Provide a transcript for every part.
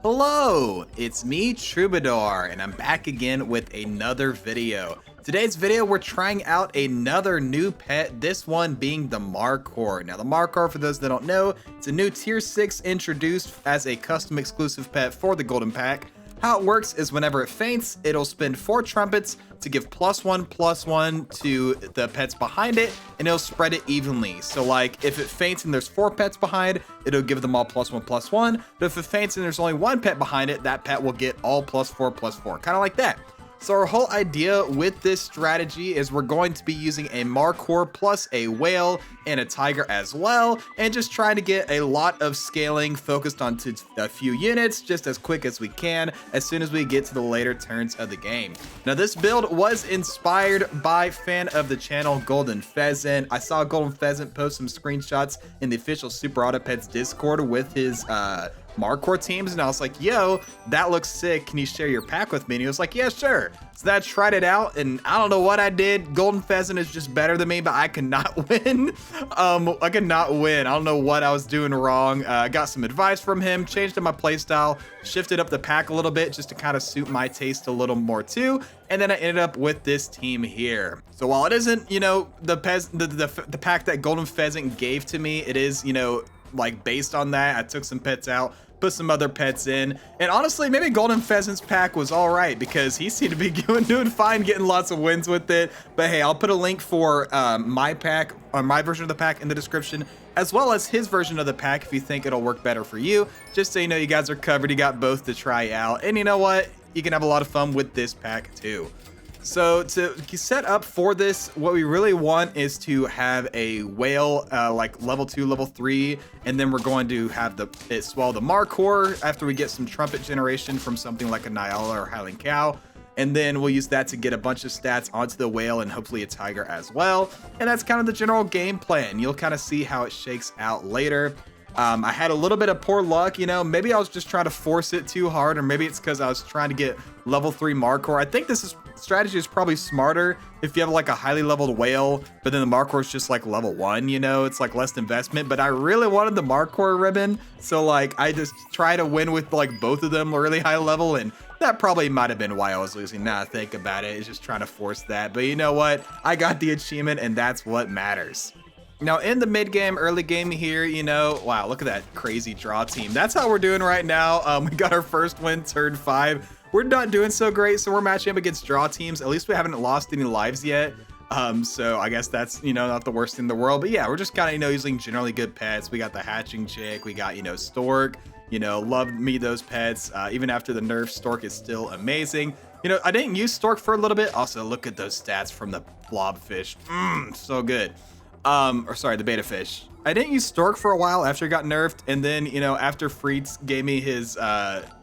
Hello, it's me, Troubadour, and I'm back again with another video. Today's video, we're trying out another new pet, this one being the Markhor. Now, the Markhor, for those that don't know, it's a new Tier 6 introduced as a custom exclusive pet for the Golden Pack. How it works is whenever it faints, it'll spend 4 trumpets to give +1/+1 to the pets behind it, and it'll spread it evenly. So like if it faints and there's 4 pets behind, it'll give them all +1/+1. But if it faints and there's only 1 pet behind it, that pet will get all +4/+4, kind of like that. So our whole idea with this strategy is we're going to be using a Markhor plus a whale and a tiger as well, and just trying to get a lot of scaling focused on a few units just as quick as we can as soon as we get to the later turns of the game. Now this build was inspired by fan of the channel Golden Pheasant. I saw Golden Pheasant post some screenshots in the official superautopets Discord with his Markhor teams, and I was like, yo, that looks sick, can you share your pack with me? And he was like, yeah, sure. So I tried it out, and I don't know what I did. Golden Pheasant is just better than me, but I cannot win. I cannot win. I don't know what I was doing wrong. I got some advice from him, changed up my playstyle, shifted up the pack a little bit just to kind of suit my taste a little more too, and then I ended up with this team here. So while it isn't, you know, the pack that Golden Pheasant gave to me, it is, you know, like based on that. I took some pets out, put some other pets in, and honestly maybe Golden Pheasant's pack was all right because he seemed to be doing fine, getting lots of wins with it. But hey, I'll put a link for my pack, or my version of the pack, in the description, as well as his version of the pack if you think it'll work better for you, just so you know you guys are covered. You got both to try out, and you know what, you can have a lot of fun with this pack too. So to set up for this, what we really want is to have a whale like level 2, level 3, and then we're going to have it swallow the Markhor after we get some trumpet generation from something like a Nyala or Highland Cow. And then we'll use that to get a bunch of stats onto the whale and hopefully a tiger as well. And that's kind of the general game plan. You'll kind of see how it shakes out later. I had a little bit of poor luck, you know, maybe I was just trying to force it too hard, or maybe it's because I was trying to get level 3 Markhor. I think strategy is probably smarter if you have like a highly leveled whale, but then the Markhor is just like level 1, you know, it's like less investment. But I really wanted the Markhor ribbon, so like I just try to win with like both of them really high level, and that probably might have been why I was losing. Now I think about it, it's just trying to force that. But you know what, I got the achievement, and that's what matters. Now in the mid game, early game here, you know, wow, look at that crazy draw team. That's how we're doing right now. We got our first win, turn 5. We're not doing so great, so we're matching up against draw teams. At least we haven't lost any lives yet. So I guess that's, you know, not the worst in the world. But yeah, we're just kind of, you know, using generally good pets. We got the hatching chick, we got, you know, Stork, you know, loved me those pets. Even after the nerf, Stork is still amazing. You know, I didn't use Stork for a little bit. Also, look at those stats from the blobfish. So good. Or sorry, the beta fish. I didn't use Stork for a while after it got nerfed, and then, you know, after Freets gave me his,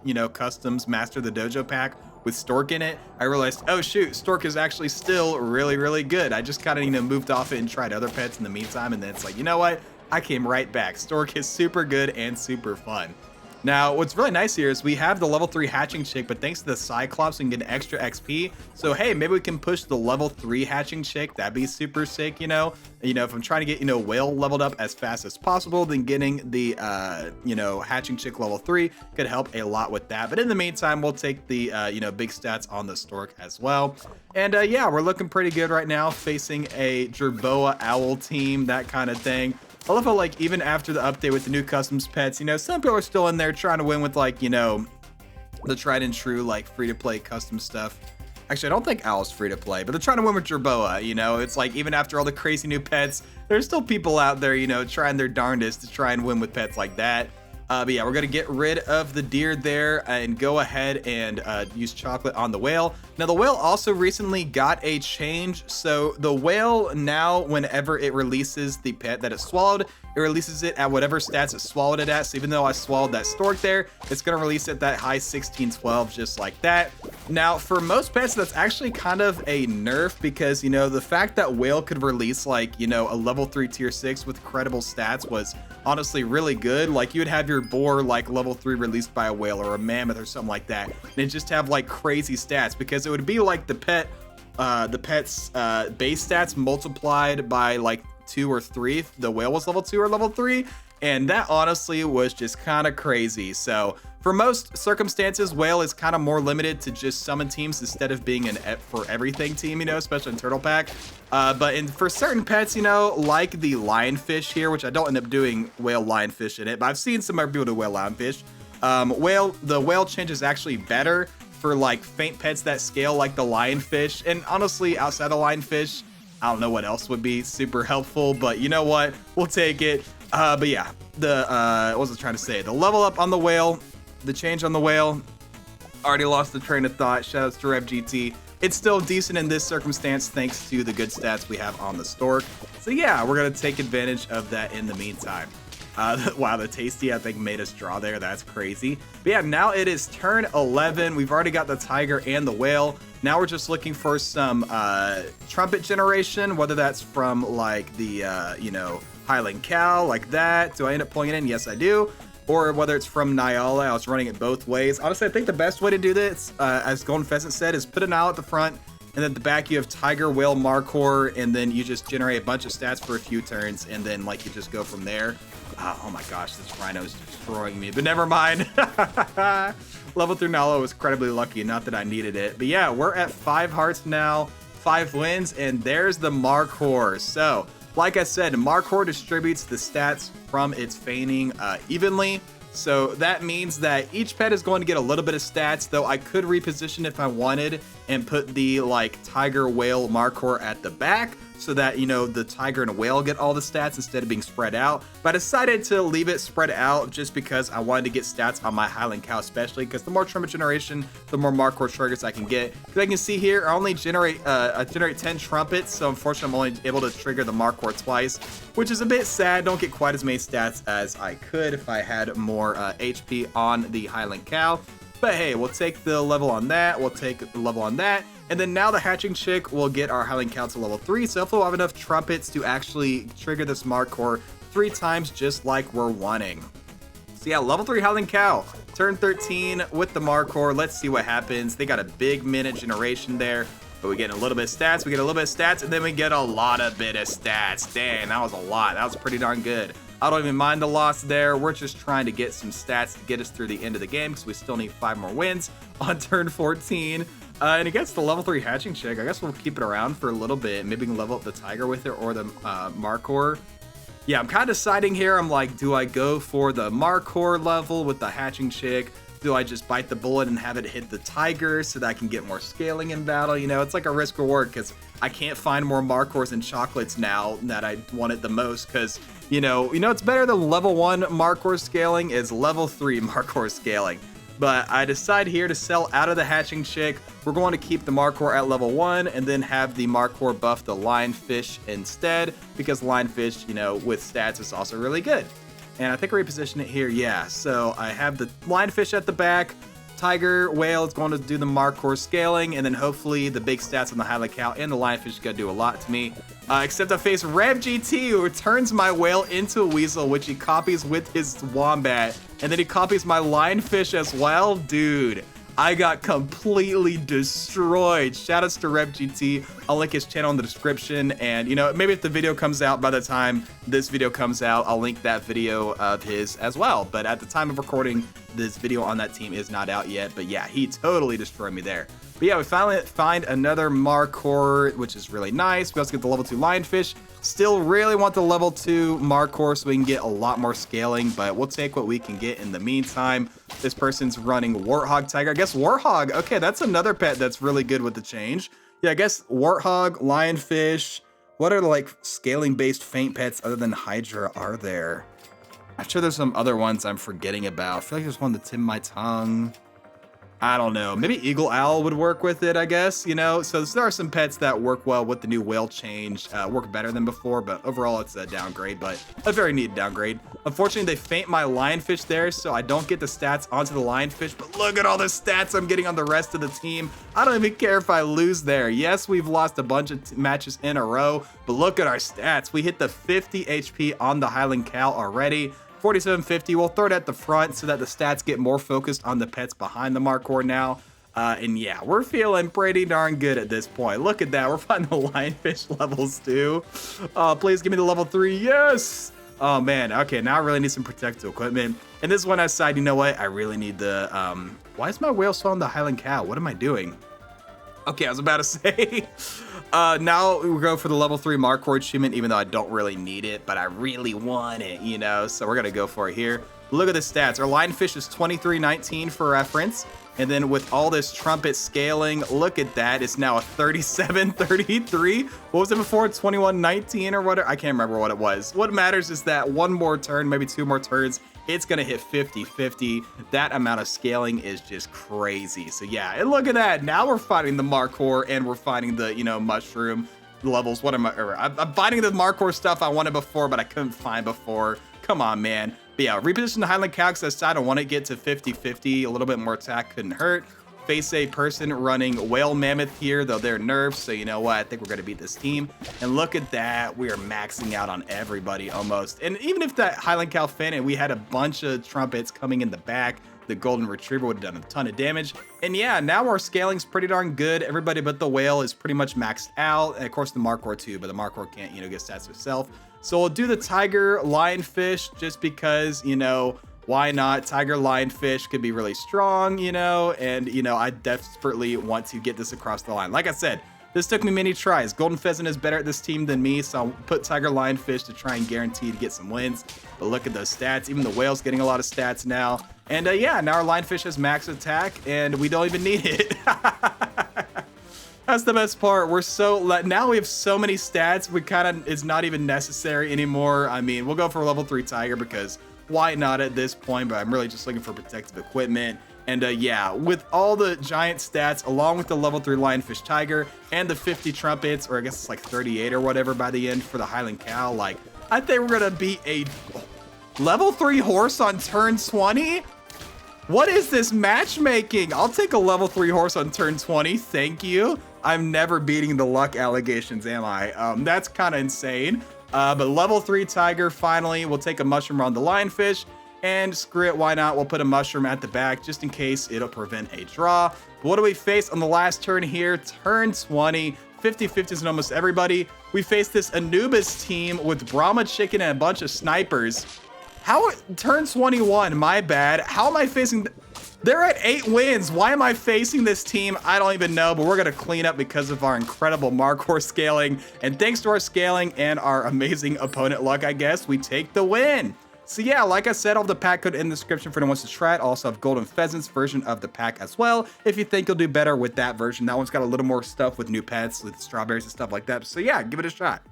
you know, customs Master the Dojo pack with Stork in it, I realized, oh shoot, Stork is actually still really, really good. I just kind of, you know, moved off it and tried other pets in the meantime, and then it's like, you know what? I came right back. Stork is super good and super fun. Now, what's really nice here is we have the level 3 hatching chick, but thanks to the Cyclops, we can get extra XP. So, hey, maybe we can push the level 3 hatching chick. That'd be super sick, you know? You know, if I'm trying to get, you know, whale leveled up as fast as possible, then getting the, you know, hatching chick level 3 could help a lot with that. But in the meantime, we'll take the, you know, big stats on the Stork as well. And, yeah, we're looking pretty good right now, facing a Jerboa owl team, that kind of thing. I love how, like, even after the update with the new customs pets, you know, some people are still in there trying to win with, like, you know, the tried and true, like, free-to-play custom stuff. Actually, I don't think Owl's free-to-play, but they're trying to win with Jerboa, you know? It's like, even after all the crazy new pets, there's still people out there, you know, trying their darndest to try and win with pets like that. But yeah, we're going to get rid of the deer there and go ahead and use chocolate on the whale. Now, the whale also recently got a change. So the whale now, whenever it releases the pet that it swallowed, it releases it at whatever stats it swallowed it at. So even though I swallowed that Stork there, it's going to release it that high 16-12, just like that. Now, for most pets, that's actually kind of a nerf because, you know, the fact that whale could release, like, you know, a level 3 tier 6 with credible stats was honestly really good. Like, you would have your boar, like, level 3 released by a whale or a mammoth or something like that, and just have, like, crazy stats because it would be like the pet's base stats multiplied by, like, 2 or 3 if the whale was level 2 or level 3. And that honestly was just kind of crazy. So for most circumstances, whale is kind of more limited to just summon teams instead of being an for everything team, you know, especially in turtle pack. But for certain pets, you know, like the lionfish here, which I don't end up doing whale lionfish in it, but I've seen some other people do whale lionfish. The whale change is actually better for like faint pets that scale like the lionfish. And honestly, outside the lionfish, I don't know what else would be super helpful, but you know what? We'll take it. But yeah, what was I trying to say? The level up on the whale, the change on the whale, already lost the train of thought. Shoutouts to RevGT. It's still decent in this circumstance thanks to the good stats we have on the stork. So yeah, we're gonna take advantage of that in the meantime. Wow, the tasty I think made us draw there. That's crazy. But yeah, now it is turn 11. We've already got the tiger and the whale. Now we're just looking for some trumpet generation, whether that's from like the you know, Highland Cow like that. Do I end up pulling it in? Yes, I do. Or whether it's from Nyala. I was running it both ways. Honestly, I think the best way to do this, as Golden Pheasant said, is put an owl at the front, and then at the back you have tiger, whale, Markhor, and then you just generate a bunch of stats for a few turns, and then like you just go from there. Oh my gosh, this rhino is destroying me, but never mind. Level 3 Nala was incredibly lucky, not that I needed it. But yeah, we're at 5 hearts now, 5 wins, and there's the Markhor. So, like I said, Markhor distributes the stats from its feigning evenly. So that means that each pet is going to get a little bit of stats, though I could reposition if I wanted and put the like tiger, whale, Markhor at the back so that, you know, the tiger and whale get all the stats instead of being spread out. But I decided to leave it spread out just because I wanted to get stats on my Highland Cow, especially because the more trumpet generation, the more Markhor triggers I can get. Because I can see here, I only generate 10 trumpets, so unfortunately I'm only able to trigger the Markhor twice, which is a bit sad. Don't get quite as many stats as I could if I had more HP on the Highland Cow. But hey, we'll take the level on that, we'll take the level on that, and then now the hatching chick will get our Highland Cow to level 3, so hopefully we'll have enough trumpets to actually trigger this Markhor 3 times just like we're wanting. So yeah, level 3 Highland Cow, turn 13 with the Markhor. Let's see what happens. They got a big minute generation there, but we get a little bit of stats, and then we get a lot of stats. Dang, that was a lot. That was pretty darn good. I don't even mind the loss there. We're just trying to get some stats to get us through the end of the game because we still need 5 more wins on turn 14. And against the level 3 hatching chick, I guess we'll keep it around for a little bit. Maybe we can level up the tiger with it or the Markhor. Yeah, I'm kind of deciding here. I'm like, do I go for the Markhor level with the hatching chick? Do I just bite the bullet and have it hit the tiger so that I can get more scaling in battle? You know, it's like a risk reward because I can't find more Markhors and chocolates now that I want it the most because, you know, it's better than level 1 Markhor scaling is level 3 Markhor scaling. But I decide here to sell out of the hatching chick. We're going to keep the Markhor at level 1 and then have the Markhor buff the Lionfish instead because Lionfish, you know, with stats is also really good. And I think I reposition it here, yeah. So I have the Lionfish at the back, tiger, whale is going to do the Markhor scaling, and then hopefully the big stats on the Highland Cow and the Lionfish is going to do a lot to me. Except I face RevGT, who turns my whale into a weasel, which he copies with his wombat, and then he copies my Lionfish as well. Dude, I got completely destroyed. Shoutouts to RevGT. I'll link his channel in the description, and you know, maybe if the video comes out by the time this video comes out, I'll link that video of his as well. But at the time of recording, this video on that team is not out yet. But yeah, he totally destroyed me there. But yeah, we finally find another Markhor, which is really nice. We also get the level 2 Lionfish. Still really want the level 2 Markhor so we can get a lot more scaling, but we'll take what we can get in the meantime. This person's running Warthog Tiger. I guess Warthog, okay, that's another pet that's really good with the change. Yeah, I guess Warthog, Lionfish. What are like scaling-based faint pets other than Hydra are there? I'm sure there's some other ones I'm forgetting about. I feel like there's one that's in my tongue. I don't know. Maybe Eagle Owl would work with it, I guess, you know? So there are some pets that work well with the new whale change, work better than before, but overall it's a downgrade, but a very neat downgrade. Unfortunately, they faint my Lionfish there, so I don't get the stats onto the Lionfish, but look at all the stats I'm getting on the rest of the team. I don't even care if I lose there. Yes, we've lost a bunch of matches in a row, but look at our stats. We hit the 50 HP on the Highland Cow already. 4750, we'll throw it at the front so that the stats get more focused on the pets behind the Markhor now. And yeah, we're feeling pretty darn good at this point. Look at that, we're finding the Lionfish levels too. Please give me the level 3, yes! Oh man, okay, now I really need some protective equipment. And this one I decided, you know what? I really need the, why is my whale swallowing the Highland Cow? What am I doing? Okay, I was about to say, now we go for the level 3 Markhor achievement, even though I don't really need it, but I really want it, you know? So we're gonna go for it here. Look at the stats. Our Lionfish is 2319 for reference. And then with all this trumpet scaling, look at that. It's now a 3733. What was it before? 2119 or whatever? I can't remember what it was. What matters is that one more turn, maybe 2 more turns, it's gonna hit 50-50. That amount of scaling is just crazy. So yeah, and look at that. Now we're fighting the Markhor and we're fighting the, you know, mushroom levels. What am I, I'm fighting the Markhor stuff I wanted before, but I couldn't find before. Come on, man. But yeah, reposition the Highland Cow because I don't want to get to 50-50. A little bit more attack couldn't hurt. Face a person running Whale Mammoth here, though they're nerfed. So you know what? I think we're going to beat this team. And look at that. We are maxing out on everybody almost. And even if that Highland Cow fan and we had a bunch of trumpets coming in the back, the Golden Retriever would have done a ton of damage. And yeah, now our scaling's pretty darn good. Everybody but the whale is pretty much maxed out. And of course the Markhor too, but the Markhor can't, you know, get stats itself. So we'll do the tiger lionfish just because, you know, why not? Tiger lionfish could be really strong, you know, and, you know, I desperately want to get this across the line. Like I said, this took me many tries. Golden Pheasant is better at this team than me, so I'll put Tiger Lionfish to try and guarantee to get some wins. But look at those stats. Even the whale's getting a lot of stats now. And yeah, now our Lionfish has max attack, and we don't even need it. That's the best part. We're so, now we have so many stats, we kind of, it's not even necessary anymore. I mean, we'll go for level 3 Tiger because why not at this point, but I'm really just looking for protective equipment. And yeah, with all the giant stats, along with the level 3 Lionfish Tiger and the 50 trumpets, or I guess it's like 38 or whatever by the end for the Highland Cow, like, I think we're gonna beat a level 3 horse on turn 20? What is this matchmaking? I'll take a level 3 horse on turn 20, thank you. I'm never beating the luck allegations, am I? That's kind of insane. But level 3 Tiger, finally, we'll take a mushroom on the Lionfish. And screw it, why not? We'll put a mushroom at the back just in case it'll prevent a draw. But what do we face on the last turn here? Turn 20. 50-50s in almost everybody. We face this Anubis team with Brahma Chicken and a bunch of snipers. How? Turn 21, my bad. How am I facing? They're at 8 wins. Why am I facing this team? I don't even know, but we're going to clean up because of our incredible Markhor scaling. And thanks to our scaling and our amazing opponent luck, I guess, we take the win. So yeah, like I said, I'll have the pack code in the description for anyone who wants to try it. I also have Golden Pheasant's version of the pack as well, if you think you'll do better with that version. That one's got a little more stuff with new pets, with strawberries and stuff like that. So yeah, give it a shot.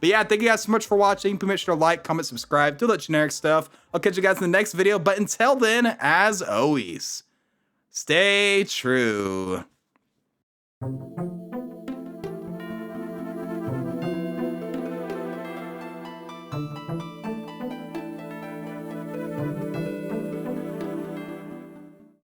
But yeah, thank you guys so much for watching. Please make sure to like, comment, subscribe, do that generic stuff. I'll catch you guys in the next video. But until then, as always, stay true.